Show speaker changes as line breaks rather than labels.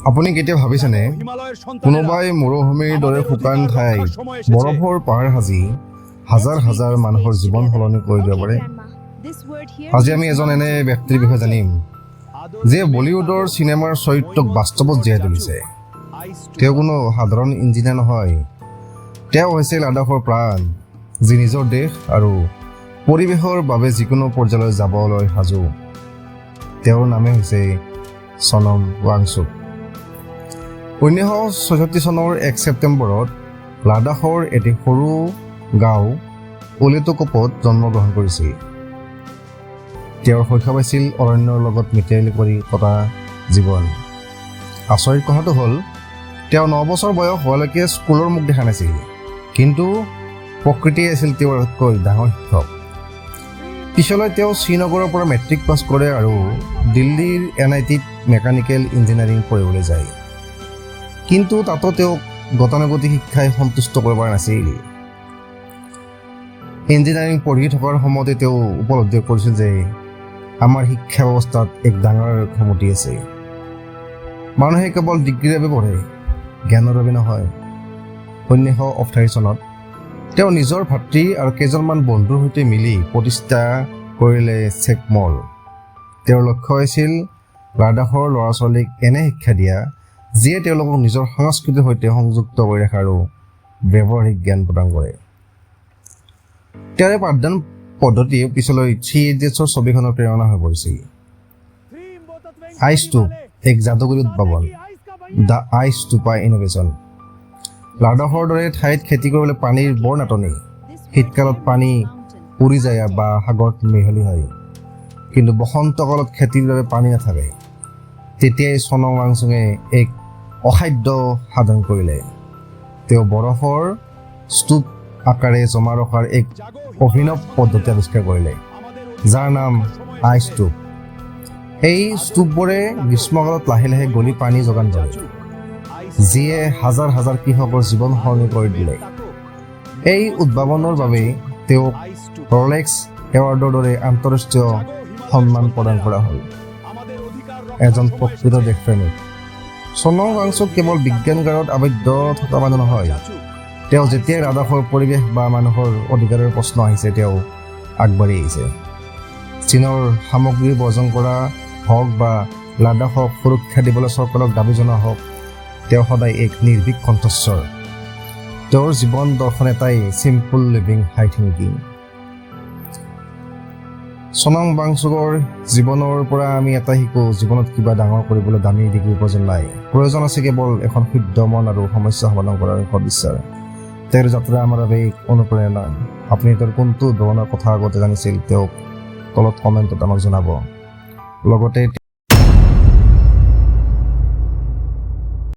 আপুনি কেতিয়া ভাবিছেনে কোনোবাই মৰুভূমিৰ দৰে শুকান ঠাইত বৰফৰ পাহাৰ সাজি হাজাৰ হাজাৰ মানুহৰ জীৱন সলনি কৰি দিব পাৰে? আজি আমি এজন এনে ব্যক্তিৰ বিষয়ে জানিম যিয়ে বলিউডৰ চিনেমাৰ চৰিত্ৰক বাস্তৱত জীয়াই তুলিছে। তেওঁ কোনো সাধাৰণ ইঞ্জিনিয়াৰ নহয়, তেওঁ হৈছে লাডাখৰ প্ৰাণ, যি নিজৰ দেশ আৰু পৰিৱেশৰ বাবে যিকোনো পৰ্যায়লৈ যাবলৈ সাজু। তেওঁৰ নামে হৈছে সোনম ৱাংচুক। 1966 চনৰ 1 ছেপ্টেম্বৰত লাডাখৰ এটি সৰু গাঁও ওলেটুকপত জন্মগ্ৰহণ কৰিছিল। তেওঁৰ শৈশৱ আছিল অৰণ্যৰ লগত মিতালি কৰি কটা জীৱন। আচৰিত কথাটো হ'ল তেওঁ 9 বছৰ বয়স হোৱালৈকে স্কুলৰ মুখ দেখা নাছিল, কিন্তু প্ৰকৃতিয়ে আছিল তেওঁৰ আটাইতকৈ ডাঙৰ শিক্ষক। পিছলৈ তেওঁ শ্ৰীনগৰৰ পৰা মেট্ৰিক পাছ কৰে আৰু দিল্লীৰ NITত মেকানিকেল ইঞ্জিনিয়াৰিং পঢ়িবলৈ যায়। কিন্তু তাতো তেওঁক গতানুগতিক শিক্ষাই সন্তুষ্ট কৰিব পৰা নাছিল। ইঞ্জিনিয়াৰিং পঢ়ি থকাৰ সময়তে তেওঁ উপলব্ধি কৰিছিল যে আমাৰ শিক্ষা ব্যৱস্থাত এক ডাঙৰ ঘামতি আছে। মানুহে কেৱল ডিগ্ৰীৰ বাবে পঢ়ে, জ্ঞানৰ বাবে নহয়। 1988 চনত তেওঁ নিজৰ ভাতৃ আৰু কেইজনমান বন্ধুৰ সৈতে মিলি প্ৰতিষ্ঠা কৰিলে চেক মল। তেওঁৰ লক্ষ্য আছিল লাডাখৰ ল'ৰা ছোৱালীক এনে শিক্ষা দিয়া যিয়ে তেওঁলোকক নিজৰ সংস্কৃতিৰ সৈতে সংযুক্ত কৰি ৰাখে আৰু ব্যৱহাৰিক জ্ঞান প্ৰদান কৰে। তেওঁৰ এই পাঠদান পদ্ধতিয়ে পিছলৈ 3 Idiotsৰ ছবিখনৰ প্ৰেৰণা হৈ পৰিছিল। আইচটুপ এক যাদুকৰী উদ্ভাৱন, দ্য আইচটুপা ইনোভেশ্যন। লাডাখৰ দৰে ঠাইত খেতি কৰিবলৈ পানীৰ বৰ নাটনি। শীতকালত পানী উৰি যায় বা সাগৰত মিহলি হয়, কিন্তু বসন্তকালত খেতিৰ বাবে পানী নাথাকে। তেতিয়াই সোনম ৱাংচুকে এক অসাধ্য সাধন কৰিলে। তেওঁ বৰফৰ স্তূপ আকাৰে জমা ৰখাৰ এক অভিনৱ পদ্ধতি আৱিষ্কাৰ কৰিলে, যাৰ নাম আইচটুপ। এই স্তূপবোৰে গ্ৰীষ্মকালত লাহে লাহে গলি পানী যোগান ধৰে, যিয়ে হাজাৰ হাজাৰ কৃষকৰ জীৱন সলনি কৰি দিলে। এই উদ্ভাৱনৰ বাবে তেওঁক ৰলেক্স এৱাৰ্ডৰ দৰে আন্তঃৰাষ্ট্ৰীয় সন্মান প্ৰদান কৰা হ'ল। এজন প্ৰকৃত দেশপ্ৰেমিক সোনম ৱাংচুক কেৱল বিজ্ঞানগাৰত আবদ্ধ থকা মানুহ নহয়। তেওঁ যেতিয়াই লাডাখৰ পৰিৱেশ বা মানুহৰ অধিকাৰৰ প্ৰশ্ন আহিছে, তেওঁ আগবাঢ়ি আহিছে। চীনৰ সামগ্ৰী বৰ্জন কৰা হওক বা লাডাখক সুৰক্ষা দিবলৈ চৰকাৰক দাবী জনোৱা হওক, তেওঁ সদায় এক নিৰ্ভীক কণ্ঠস্বৰ। তেওঁৰ জীৱন দৰ্শন এটাই, চিম্পল লিভিং হাই থিংকিং। সোনম ৱাংচুকৰ জীৱনৰ পৰা আমি এটা শিকো, জীৱনত কিবা ডাঙৰ কৰিবলৈ দামী ডিগ্ৰীৰ প্ৰয়োজন নাই। প্ৰয়োজন আছে কেৱল এখন শুদ্ধ মন আৰু সমস্যা সমাধান কৰাৰ সদিচ্ছাৰ। তেওঁৰ যাত্ৰা আমাৰ বাবে এক অনুপ্ৰেৰণা। আপুনি তেওঁৰ কোনটো ধৰণৰ কথা আগতে জানিছিল, তেওঁক তলত কমেণ্টত আমাক জনাব। লগতে